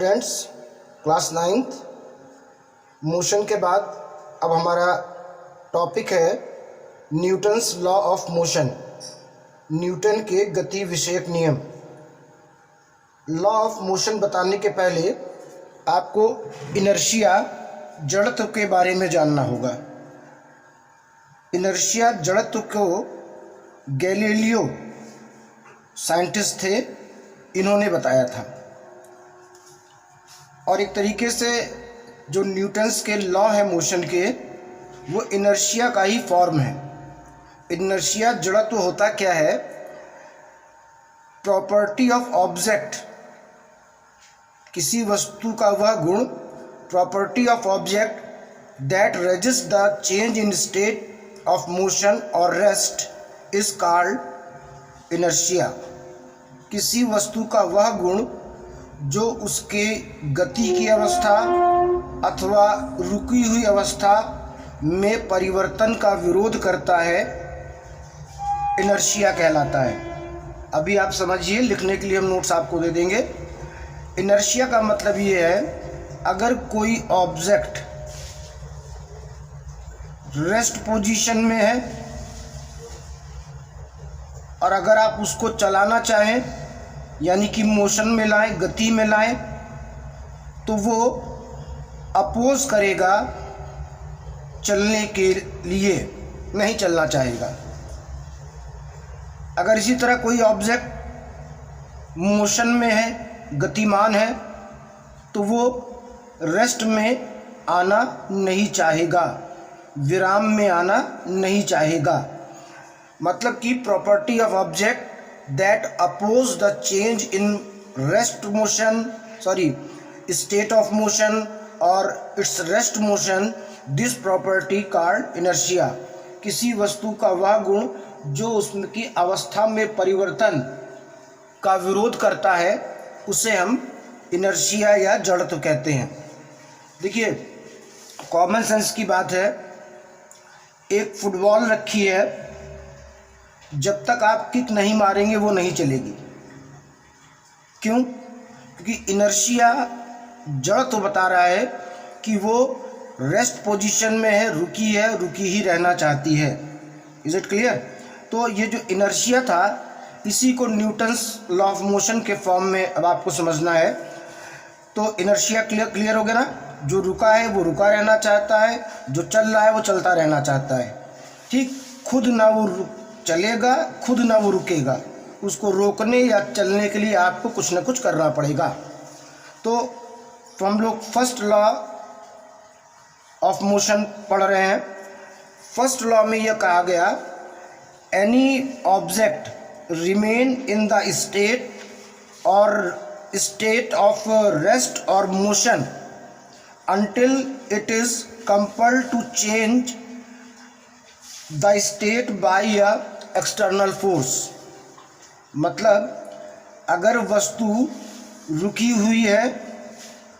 Students, class 9th motion के बाद अब हमारा टॉपिक है Newton's law of motion, Newton के गति विषयक नियम। लॉ ऑफ मोशन बताने के पहले आपको इनर्शिया जड़त्व के बारे में जानना होगा। इनर्शिया जड़त्व को गैलीलियो साइंटिस्ट थे, इन्होंने बताया था। और एक तरीके से जो न्यूटन्स के लॉ है मोशन के, वो इनर्शिया का ही फॉर्म है। इनर्शिया जड़त्व होता क्या है? प्रॉपर्टी ऑफ ऑब्जेक्ट, किसी वस्तु का वह गुण, property of object that resist the change in state of motion और रेस्ट इज कॉल्ड इनर्शिया। किसी वस्तु का वह गुण जो उसके गति की अवस्था अथवा रुकी हुई अवस्था में परिवर्तन का विरोध करता है, इनर्शिया कहलाता है। अभी आप समझिए, लिखने के लिए हम नोट्स आपको दे देंगे। इनर्शिया का मतलब ये है, अगर कोई ऑब्जेक्ट रेस्ट पोजीशन में है और अगर आप उसको चलाना चाहें, यानी कि मोशन में लाएं, गति में लाएं, तो वो अपोज करेगा चलने के लिए, नहीं चलना चाहेगा। अगर इसी तरह कोई ऑब्जेक्ट मोशन में है, गतिमान है, तो वो रेस्ट में आना नहीं चाहेगा, विराम में आना नहीं चाहेगा। मतलब कि property of object that oppose the change in state of motion or its rest motion, this property called inertia। किसी वस्तु का वह गुण जो उसकी अवस्था में परिवर्तन का विरोध करता है, उसे हम इनर्शिया या जड़त्व कहते हैं। देखिए, कॉमन सेंस की बात है, एक फुटबॉल रखी है, जब तक आप किक नहीं मारेंगे वो नहीं चलेगी। क्यों? क्योंकि इनर्शिया जड़त्व बता रहा है कि वो रेस्ट पोजीशन में है, रुकी ही रहना चाहती है। Is it clear? तो ये जो इनर्शिया था, इसी को न्यूटन्स लॉ ऑफ मोशन के फॉर्म में अब आपको समझना है। तो इनर्शिया क्लियर हो गया ना? जो रुका है वो रुका रहना चाहता है, जो चल रहा है वो चलता रहना चाहता है। ठीक, खुद ना वो चलेगा, खुद ना वो रुकेगा। उसको रोकने या चलने के लिए आपको कुछ ना कुछ करना पड़ेगा। तो हम लोग फर्स्ट लॉ ऑफ मोशन पढ़ रहे हैं। फर्स्ट लॉ में यह कहा गया, any object remain in the state of rest और motion until it is compelled to change the state by a external force। मतलब अगर वस्तु रुकी हुई है,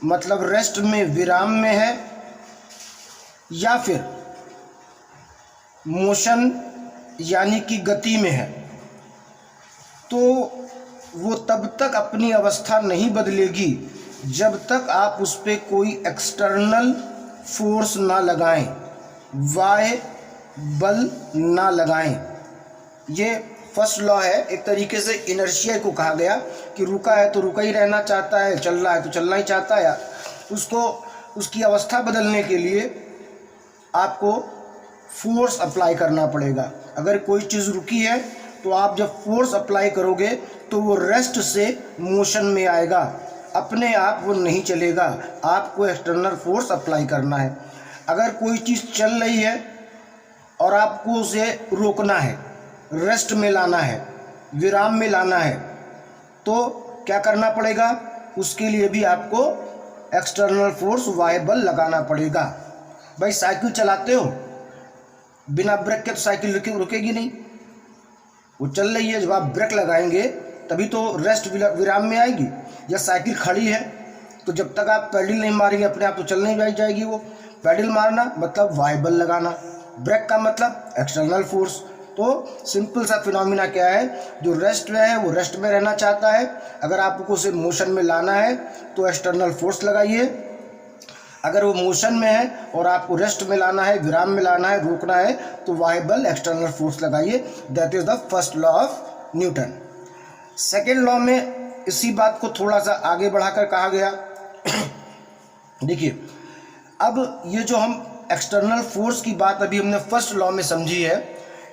मतलब रेस्ट में, विराम में है, या फिर मोशन यानी कि गति में है, तो वो तब तक अपनी अवस्था नहीं बदलेगी जब तक आप उस पर कोई एक्सटर्नल फोर्स ना लगाएं, बाह्य बल ना लगाएं। ये फर्स्ट लॉ है। एक तरीके से इनर्शिया को कहा गया कि रुका है तो रुका ही रहना चाहता है, चल रहा है तो चलना ही चाहता है। उसको उसकी अवस्था बदलने के लिए आपको फोर्स अप्लाई करना पड़ेगा। अगर कोई चीज़ रुकी है तो आप जब फोर्स अप्लाई करोगे तो वो रेस्ट से मोशन में आएगा, अपने आप वो नहीं चलेगा, आपको एक्सटर्नल फोर्स अप्लाई करना है। अगर कोई चीज़ चल रही है और आपको उसे रोकना है, रेस्ट में लाना है, विराम में लाना है, तो क्या करना पड़ेगा? उसके लिए भी आपको एक्सटर्नल फोर्स, बाह्य बल लगाना पड़ेगा। भाई, साइकिल चलाते हो, बिना ब्रेक के तो साइकिल रुकेगी नहीं, वो चल रही है। जब आप ब्रेक लगाएंगे तभी तो रेस्ट विराम में आएगी। या साइकिल खड़ी है तो जब तक आप पैडल नहीं मारेंगे अपने आप तो चल नहीं जाएगी वो। पैडल मारना मतलब बाह्य बल लगाना, ब्रेक का मतलब एक्सटर्नल फोर्स। तो सिंपल सा फिनोमिना क्या है, जो रेस्ट में है वो रेस्ट में रहना चाहता है। अगर आपको उसे मोशन में लाना है तो एक्सटर्नल फोर्स लगाइए, अगर वो मोशन में है और आपको रेस्ट में लाना है, विराम में लाना है, रोकना है, तो वाइबल एक्सटर्नल फोर्स लगाइए। That is the first law of Newton. Second law में इसी बात को थोड़ा सा आगे बढ़ाकर कहा गया। देखिए, अब ये जो हम एक्सटर्नल फोर्स की बात अभी हमने फर्स्ट लॉ में समझी है,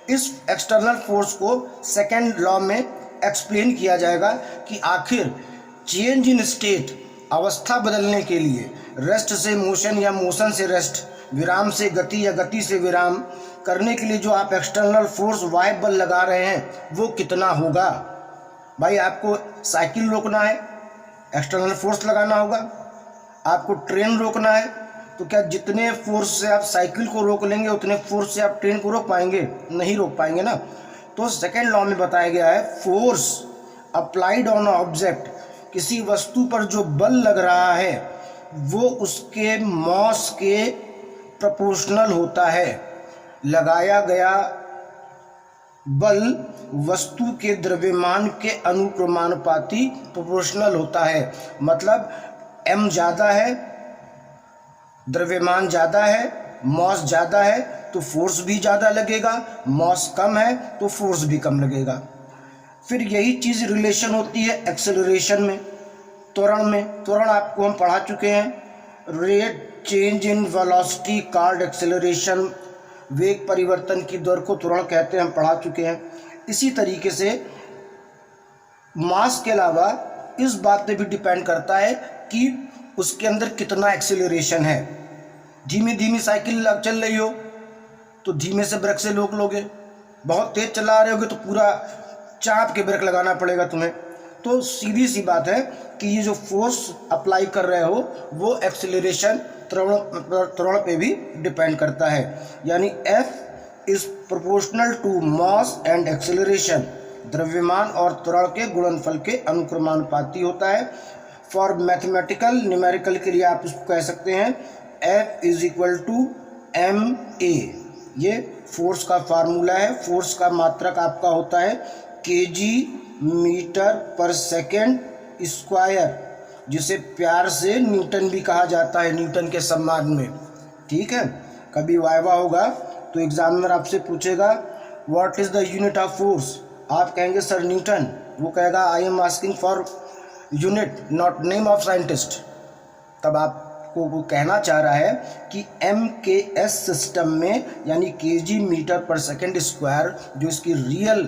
इस एक्सटर्नल फोर्स को सेकेंड लॉ में एक्सप्लेन किया जाएगा कि आखिर चेंज इन स्टेट, अवस्था बदलने के लिए, रेस्ट से मोशन या मोशन से रेस्ट, विराम से गति या गति से विराम करने के लिए जो आप एक्सटर्नल फोर्स वाई बल लगा रहे हैं वो कितना होगा। भाई आपको साइकिल रोकना है, एक्सटर्नल फोर्स लगाना होगा। आपको ट्रेन रोकना है, तो क्या जितने फोर्स से आप साइकिल को रोक लेंगे उतने फोर्स से आप ट्रेन को रोक पाएंगे? नहीं रोक पाएंगे ना। तो सेकेंड लॉ में बताया गया है फोर्स अप्लाइड ऑन ऑब्जेक्ट, किसी वस्तु पर जो बल लग रहा है वो उसके मॉस के प्रोपोर्शनल होता है। लगाया गया बल वस्तु के द्रव्यमान के अनुक्रमानुपाती प्रोपोर्शनल होता है। मतलब m ज़्यादा है, द्रव्यमान ज़्यादा है, मॉस ज़्यादा है तो फोर्स भी ज़्यादा लगेगा, मॉस कम है तो फोर्स भी कम लगेगा। फिर यही चीज़ रिलेशन होती है एक्सेलरेशन में, त्वरण में। त्वरण आपको हम पढ़ा चुके हैं। Rate change in velocity called acceleration, वेग परिवर्तन की दर को त्वरण कहते हैं, हम पढ़ा चुके हैं। इसी तरीके से मास के अलावा इस बात पे भी डिपेंड करता है कि उसके अंदर कितना एक्सेलरेशन है। धीमी धीमी साइकिल चल रही हो तो धीमे से ब्रेक से रोक लोगे, बहुत तेज चला रहे होगे तो पूरा चाप के ब्रेक लगाना पड़ेगा तुम्हें। तो सीधी सी बात है कि ये जो फोर्स अप्लाई कर रहे हो वो एक्सेलरेशन त्वरण पे भी डिपेंड करता है। यानी F is proportional to mass and acceleration, द्रव्यमान और त्वरण के गुणनफल के अनुक्रमानुपाती होता है। फॉर मैथमेटिकल न्यूमेरिकल के लिए आप उसको कह सकते हैं F is equal to ma। ये फोर्स का फार्मूला है। फोर्स का मात्रक आपका होता है kg metre per second square, जिसे प्यार से न्यूटन भी कहा जाता है, न्यूटन के सम्मान में। ठीक है, कभी वाइवा होगा तो एग्जामिनर आपसे पूछेगा what is the unit of force, आप कहेंगे सर न्यूटन, वो कहेगा I am asking for unit not name of scientist. तब आपको वो कहना चाह रहा है कि MKS सिस्टम में यानी kg metre per second square जो इसकी रियल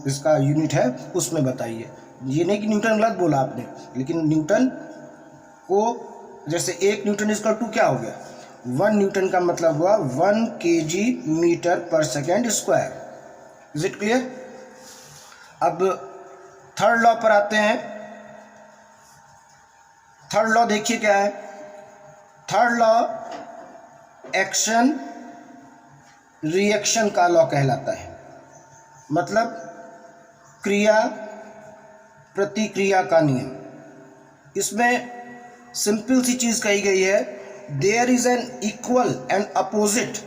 इसका यूनिट है उसमें बताइए। ये नहीं कि न्यूटन गलत बोला आपने, लेकिन न्यूटन को जैसे 1 न्यूटन इसका 2 क्या हो गया, 1 न्यूटन का मतलब हुआ 1 kg metre per second square. Is it clear? अब थर्ड लॉ पर आते हैं। थर्ड लॉ देखिए क्या है। थर्ड लॉ एक्शन रिएक्शन का लॉ कहलाता है। मतलब क्रिया प्रतिक्रिया का नियम। इसमें सिंपल सी चीज कही गई है, there is an equal and opposite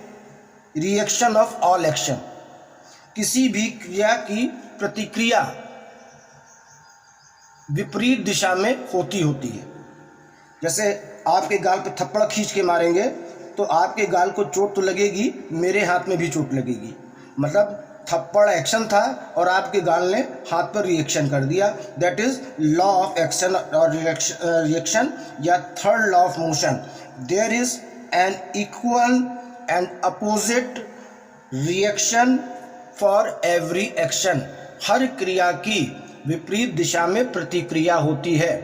reaction of all action. किसी भी क्रिया की प्रतिक्रिया विपरीत दिशा में होती है। जैसे आपके गाल पे थप्पड़ खींच के मारेंगे तो आपके गाल को चोट तो लगेगी, मेरे हाथ में भी चोट लगेगी। मतलब थप्पड़ एक्शन था और आपके गाल ने हाथ पर रिएक्शन कर दिया। That is law of action और रिएक्शन या third law of motion. There is an equal and opposite reaction for every action. हर क्रिया की विपरीत दिशा में प्रतिक्रिया होती है।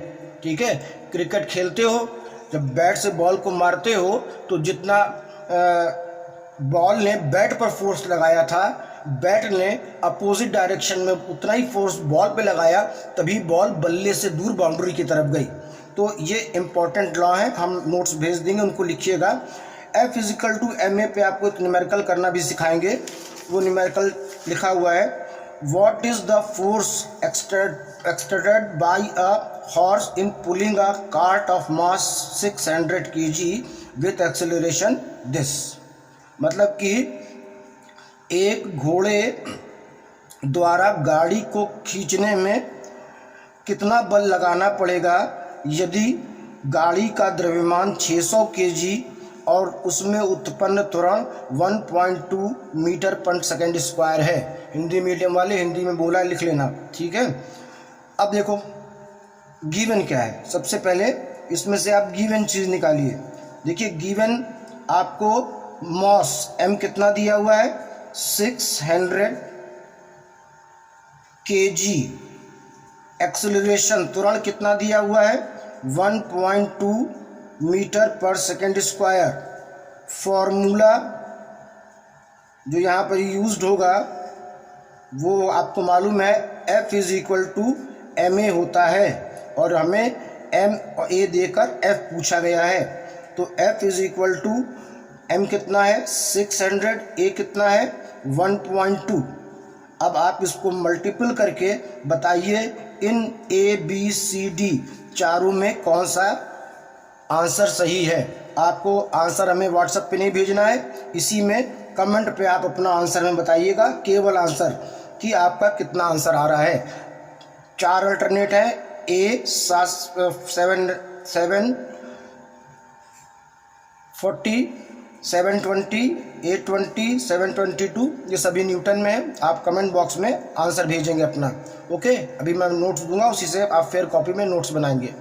ठीक है, क्रिकेट खेलते हो, जब बैट से बॉल को मारते हो तो जितना बॉल ने बैट पर फोर्स लगाया था, बैट ने अपोजिट डायरेक्शन में उतना ही फोर्स बॉल पे लगाया, तभी बॉल बल्ले से दूर बाउंड्री की तरफ गई। तो ये इंपॉर्टेंट लॉ है, हम नोट्स भेज देंगे, उनको लिखिएगा। F इजिकल टू ma पे आपको एक न्यूमेरिकल करना भी सिखाएंगे। वो न्यूमेरिकल लिखा हुआ है, what is the force exerted by a horse in pulling a cart of mass 600 kg with acceleration this। मतलब कि एक घोड़े द्वारा गाड़ी को खींचने में कितना बल लगाना पड़ेगा यदि गाड़ी का द्रव्यमान 600 केजी और उसमें उत्पन्न त्वरण 1.2 मीटर पर सेकेंड स्क्वायर है। हिंदी मीडियम वाले हिंदी में बोला लिख लेना, ठीक है। अब देखो गिवन क्या है, सबसे पहले इसमें से आप गिवन चीज़ निकालिए। देखिए गिवन आपको मॉस m कितना दिया हुआ है 600 kg, एक्सेलरेशन त्वरण कितना दिया हुआ है 1.2 metre per second square. Formula जो यहाँ पर यूज्ड होगा वो आपको मालूम है F = ma होता है और हमें m और a देकर F पूछा गया है। तो F = m कितना है 600, a कितना है 1.2। अब आप इसको मल्टीपल करके बताइए इन A B C D चारों में कौन सा आंसर सही है। आपको आंसर हमें व्हाट्सएप पे नहीं भेजना है, इसी में कमेंट पे आप अपना आंसर में बताइएगा, केवल आंसर कि आपका कितना आंसर आ रहा है। 4 अल्टरनेट है, A 740, 720, 820, 722, ये सभी न्यूटन में है। आप कमेंट बॉक्स में आंसर भेजेंगे अपना, ओके। अभी मैं नोट्स दूंगा, उसी से आप फिर कॉपी में नोट्स बनाएंगे।